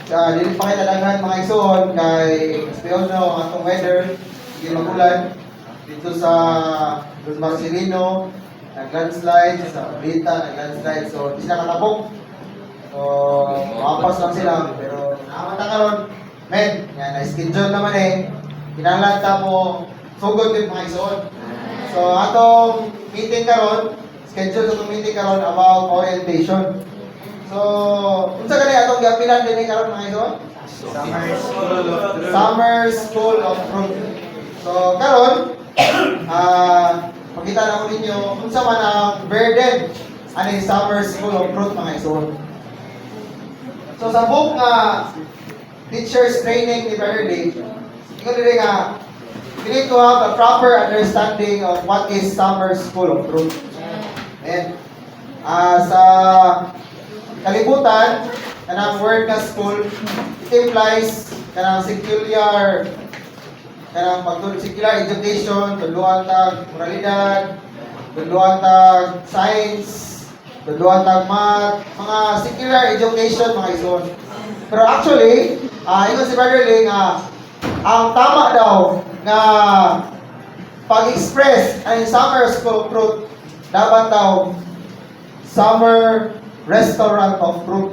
Dili pa kayo talaghan mga isuon kay espiyon no ang atong weather hindi magulan dito sa Don Marcelino nag-landslide sa Blita nag-landslide so di sila katabok so mapas lang sila pero naamata karon men yan na-schedule naman kinahanglan ta mo sugod yung mga isuon so atong meeting karon schedule sa meeting karon about orientation. So, unsa gani atong giapilan dinhi karon mga ison? Summer School of Fruit. So, karon pakita na ko ninyo unsa man ang burden ani Summer School of Fruit mga ison. So, sa book nga teacher's training ni Brother Lee, ikaw dili nga you need to have a proper understanding of what is Summer School of Fruit. And sa kalibutan, kanang word na school, it implies kanang secular education, tuluan tag moralidad, tuluan tag science, tuluan tag math, mga secular education mga ison. Pero actually, ingon si Brother Ling, ang tama daw na pag-express ang Summer School of Fruit, dapat daw Summer Restaurant of Fruit.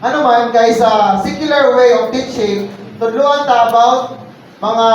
Ano man guys, secular way of teaching, tudluan ta about mga